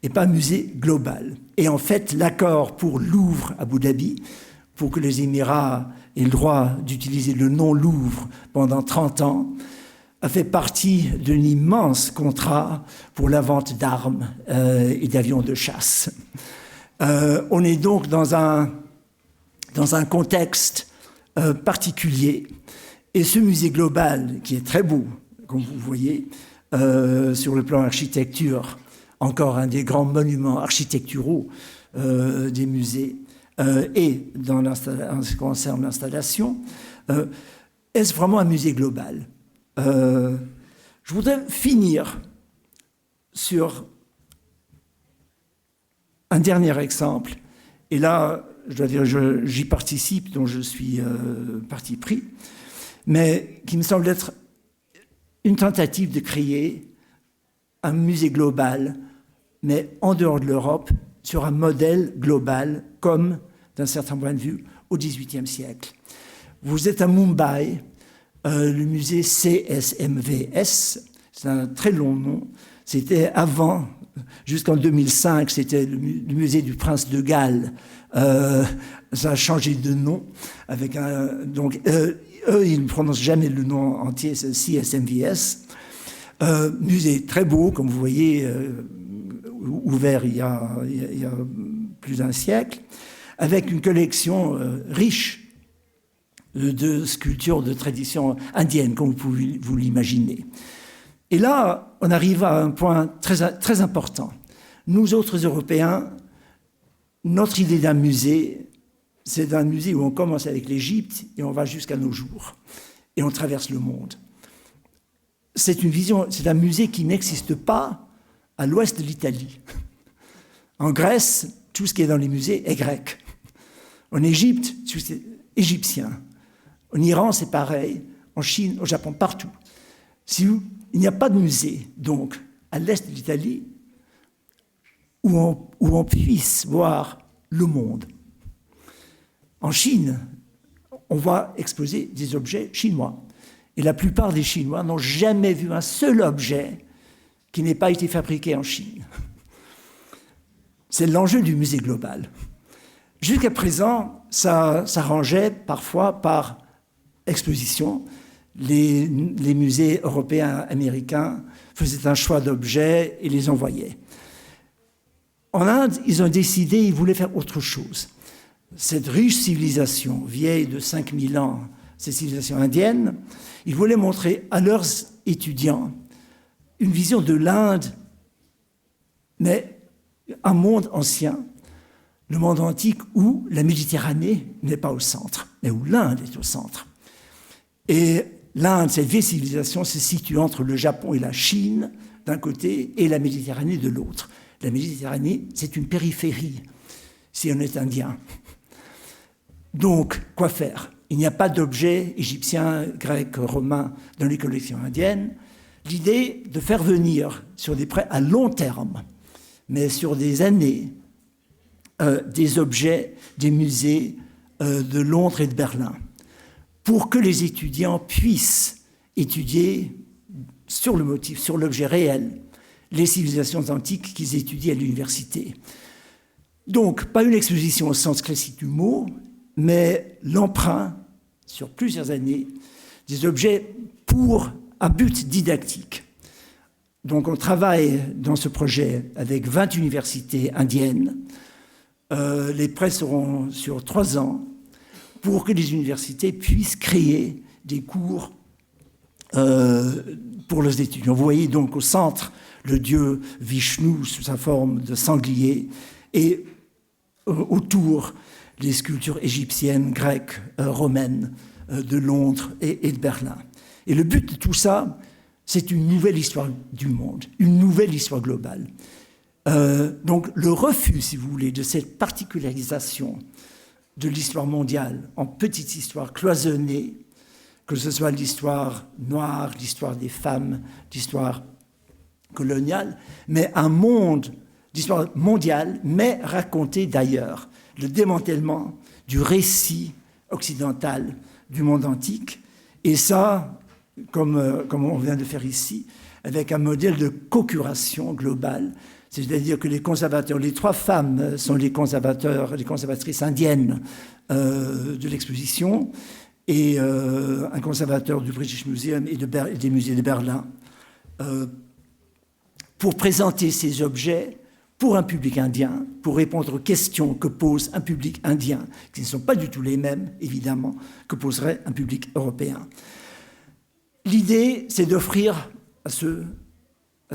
et pas un musée global. Et en fait, l'accord pour Louvre à Abu Dhabi, pour que les Émirats aient le droit d'utiliser le nom Louvre pendant 30 ans, a fait partie d'un immense contrat pour la vente d'armes et d'avions de chasse. On est donc dans un contexte particulier. Et ce musée global, qui est très beau, comme vous voyez, sur le plan architecture, encore un des grands monuments architecturaux des musées, et en ce qui concerne l'installation, est-ce vraiment un musée global? Je voudrais finir sur un dernier exemple, et là, je dois dire, j'y participe, donc je suis parti pris, mais qui me semble être une tentative de créer un musée global, mais en dehors de l'Europe, sur un modèle global, comme, d'un certain point de vue, au XVIIIe siècle. Vous êtes à Mumbai, le musée CSMVS, c'est un très long nom, c'était avant, jusqu'en 2005, c'était le musée du prince de Galles, ça a changé de nom, avec donc eux, ils ne prononcent jamais le nom entier, c'est CSMVS. Musée très beau, comme vous voyez, ouvert il y a plus d'un siècle, avec une collection riche de sculptures de tradition indienne, comme vous pouvez vous l'imaginer. Et là, on arrive à un point très important. Nous autres Européens, notre idée d'un musée, c'est un musée où on commence avec l'Égypte et on va jusqu'à nos jours. Et on traverse le monde. C'est une vision, c'est un musée qui n'existe pas à l'ouest de l'Italie. En Grèce, tout ce qui est dans les musées est grec. En Égypte, tout ce qui est égyptien. En Iran, c'est pareil. En Chine, au Japon, partout. Il n'y a pas de musée, donc, à l'est de l'Italie, où on puisse voir le monde. En Chine, on voit exposer des objets chinois. Et la plupart des Chinois n'ont jamais vu un seul objet qui n'ait pas été fabriqué en Chine. C'est l'enjeu du musée global. Jusqu'à présent, ça s'arrangeait parfois par exposition. Les musées européens, américains faisaient un choix d'objets et les envoyaient. En Inde, ils ont décidé, ils voulaient faire autre chose. Cette riche civilisation, vieille de 5000 ans, cette civilisation indienne, ils voulaient montrer à leurs étudiants une vision de l'Inde, mais un monde ancien, le monde antique où la Méditerranée n'est pas au centre, mais où l'Inde est au centre. Et l'Inde, cette vieille civilisation, se situe entre le Japon et la Chine d'un côté et la Méditerranée de l'autre. La Méditerranée, c'est une périphérie, si on est indien. Donc, quoi faire? Il n'y a pas d'objets égyptiens, grecs, romains dans les collections indiennes. L'idée de faire venir sur des prêts à long terme, mais sur des années, des objets des musées de Londres et de Berlin, pour que les étudiants puissent étudier sur le motif, sur l'objet réel, les civilisations antiques qu'ils étudient à l'université. Donc, pas une exposition au sens classique du mot, mais l'emprunt, sur plusieurs années, des objets pour un but didactique. Donc, on travaille dans ce projet avec 20 universités indiennes. Les prêts seront sur 3 ans pour que les universités puissent créer des cours pour leurs étudiants. Vous voyez donc au centre le dieu Vishnu sous sa forme de sanglier et autour les sculptures égyptiennes, grecques, romaines de Londres et de Berlin. Et le but de tout ça, c'est une nouvelle histoire du monde, une nouvelle histoire globale. Donc le refus, si vous voulez, de cette particularisation de l'histoire mondiale en petite histoire cloisonnée, que ce soit l'histoire noire, l'histoire des femmes, l'histoire coloniale, mais un monde d'histoire mondiale, mais raconté d'ailleurs. Le démantèlement du récit occidental du monde antique, et ça, comme on vient de faire ici, avec un modèle de co-curation globale, c'est-à-dire que les conservateurs, les 3 femmes sont les conservateurs, les conservatrices indiennes de l'exposition, et un conservateur du British Museum et des musées de Berlin, pour présenter ces objets pour un public indien, pour répondre aux questions que pose un public indien, qui ne sont pas du tout les mêmes, évidemment, que poserait un public européen. L'idée, c'est d'offrir à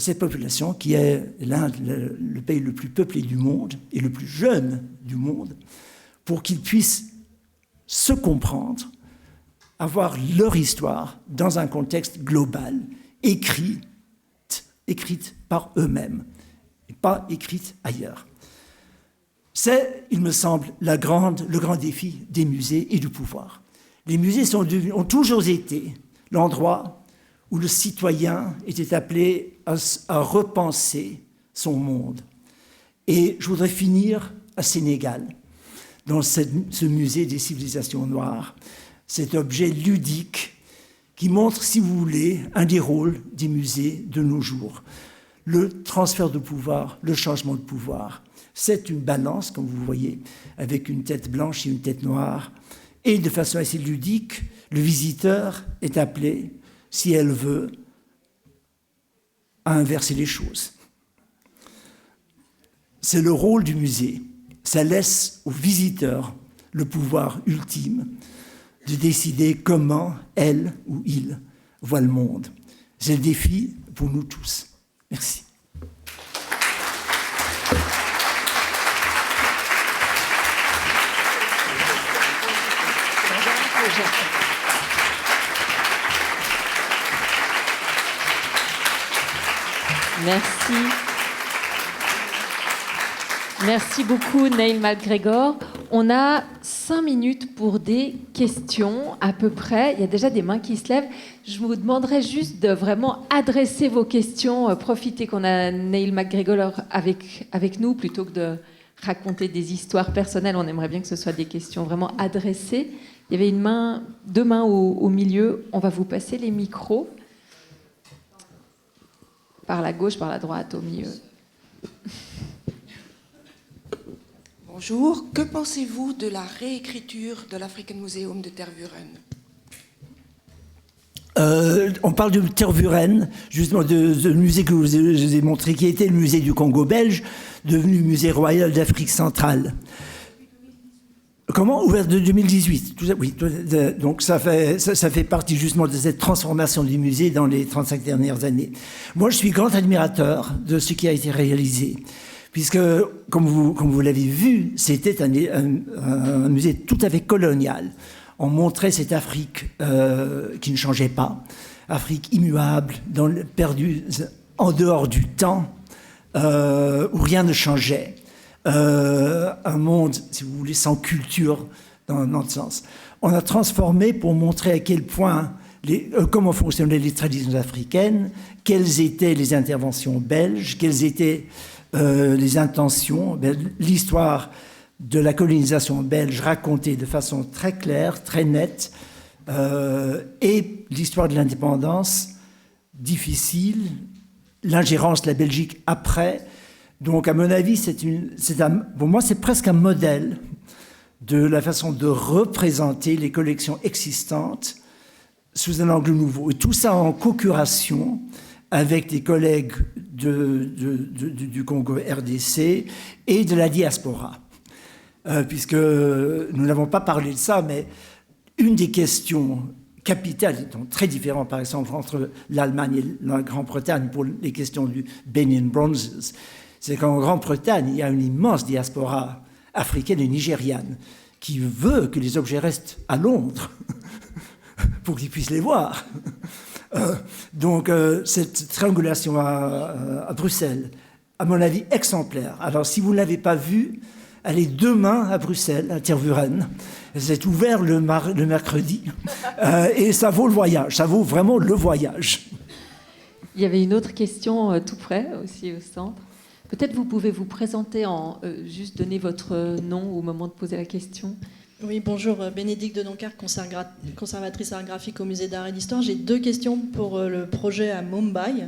cette population, qui est l'Inde, le pays le plus peuplé du monde et le plus jeune du monde, pour qu'ils puissent se comprendre, avoir leur histoire dans un contexte global, écrite par eux-mêmes, et pas écrite ailleurs. C'est, il me semble, le grand défi des musées et du pouvoir. Les musées ont toujours été l'endroit où le citoyen était appelé à repenser son monde. Et je voudrais finir à Sénégal, dans ce musée des civilisations noires, cet objet ludique qui montre, si vous voulez, un des rôles des musées de nos jours. Le transfert de pouvoir, le changement de pouvoir. C'est une balance, comme vous voyez, avec une tête blanche et une tête noire. Et de façon assez ludique, le visiteur est appelé, si elle veut, à inverser les choses. C'est le rôle du musée. Ça laisse aux visiteurs le pouvoir ultime de décider comment elle ou il voit le monde. C'est le défi pour nous tous. Merci. Merci. Merci beaucoup, Neil MacGregor. On a 5 minutes pour des questions, à peu près. Il y a déjà des mains qui se lèvent. Je vous demanderai juste de vraiment adresser vos questions. Profitez qu'on a Neil MacGregor avec nous, plutôt que de raconter des histoires personnelles. On aimerait bien que ce soit des questions vraiment adressées. Il y avait deux mains au milieu. On va vous passer les micros. Par la gauche, par la droite, au milieu. Bonjour, que pensez-vous de la réécriture de l'African Museum de Tervuren ? On parle de Tervuren, justement de musée que je vous ai montré, qui était le musée du Congo belge, devenu musée royal d'Afrique centrale. Comment ? Ouvert de 2018. Oui, donc ça fait partie justement de cette transformation du musée dans les 35 dernières années. Moi, je suis grand admirateur de ce qui a été réalisé, puisque, comme vous l'avez vu, c'était un musée tout à fait colonial. On montrait cette Afrique qui ne changeait pas, Afrique immuable, perdue en dehors du temps, où rien ne changeait. Un monde, si vous voulez, sans culture, dans notre sens. On a transformé pour montrer à quel point, comment fonctionnaient les traditions africaines, quelles étaient les interventions belges, quelles étaient les intentions, l'histoire de la colonisation belge racontée de façon très claire, très nette, et l'histoire de l'indépendance difficile, l'ingérence de la Belgique après. Donc, à mon avis, pour moi, c'est presque un modèle de la façon de représenter les collections existantes sous un angle nouveau. Et tout ça en co-curation avec des collègues du Congo RDC et de la diaspora. Puisque nous n'avons pas parlé de ça, mais une des questions capitales, donc très différentes par exemple entre l'Allemagne et la Grande-Bretagne pour les questions du Benin Bronzes, c'est qu'en Grande-Bretagne, il y a une immense diaspora africaine et nigériane qui veut que les objets restent à Londres pour qu'ils puissent les voir. Donc, cette triangulation à Bruxelles, à mon avis, exemplaire. Alors, si vous ne l'avez pas vu, allez demain à Bruxelles, à Tervuren. C'est ouvert le mercredi. Et ça vaut le voyage. Ça vaut vraiment le voyage. Il y avait une autre question tout près, aussi au centre. Peut-être vous pouvez vous présenter juste donner votre nom au moment de poser la question. Oui, bonjour, Bénédicte de Doncar, conservatrice art graphique au musée d'art et d'histoire. J'ai 2 questions pour le projet à Mumbai.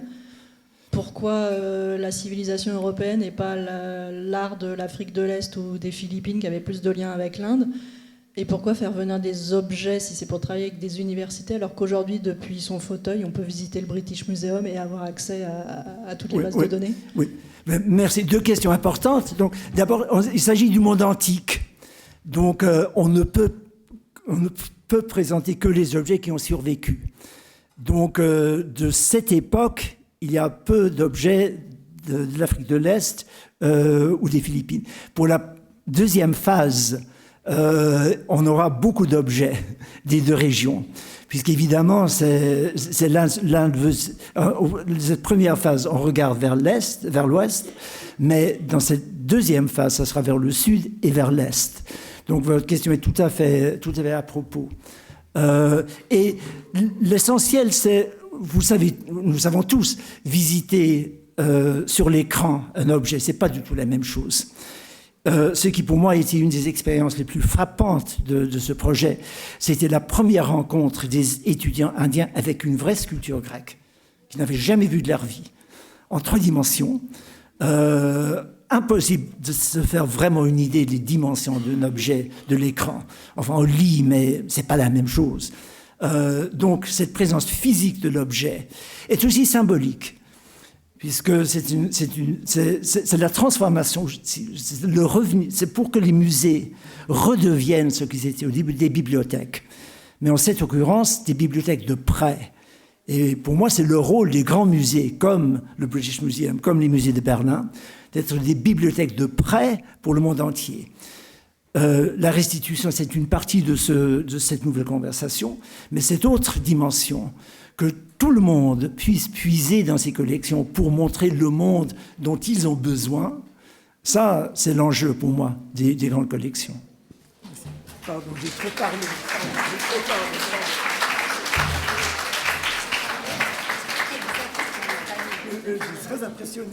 Pourquoi la civilisation européenne et pas l'art de l'Afrique de l'Est ou des Philippines qui avait plus de liens avec l'Inde ? Et pourquoi faire venir des objets si c'est pour travailler avec des universités, alors qu'aujourd'hui, depuis son fauteuil, on peut visiter le British Museum et avoir accès à toutes les bases de données ? Oui, merci. 2 questions importantes. Donc, d'abord, il s'agit du monde antique. Donc, on ne peut présenter que les objets qui ont survécu. Donc, de cette époque, il y a peu d'objets de l'Afrique de l'Est ou des Philippines. Pour la deuxième phase, on aura beaucoup d'objets des 2 régions, puisqu'évidemment, c'est l'un de cette première phase, on regarde vers l'ouest, mais dans cette deuxième phase, ça sera vers le sud et vers l'est. Donc votre question est tout à fait à propos. Et l'essentiel, c'est vous savez, nous avons tous visité sur l'écran un objet, c'est pas du tout la même chose. Ce qui pour moi était une des expériences les plus frappantes de ce projet, c'était la première rencontre des étudiants indiens avec une vraie sculpture grecque, qu'ils n'avaient jamais vue de leur vie, en 3 dimensions. Impossible de se faire vraiment une idée des dimensions d'un objet de l'écran. Enfin, on lit, mais c'est pas la même chose. Donc, cette présence physique de l'objet est aussi symbolique, puisque c'est la transformation, c'est le revenu, c'est pour que les musées redeviennent ce qu'ils étaient au début, des bibliothèques. Mais en cette occurrence, des bibliothèques de prêt. Et pour moi, c'est le rôle des grands musées, comme le British Museum, comme les musées de Berlin, d'être des bibliothèques de prêt pour le monde entier. La restitution, c'est une partie de cette nouvelle conversation, mais cette autre dimension, que tout le monde puisse puiser dans ses collections pour montrer le monde dont ils ont besoin, ça, c'est l'enjeu pour moi des grandes collections. Pardon, j'ai trop parlé. Je suis très impressionné.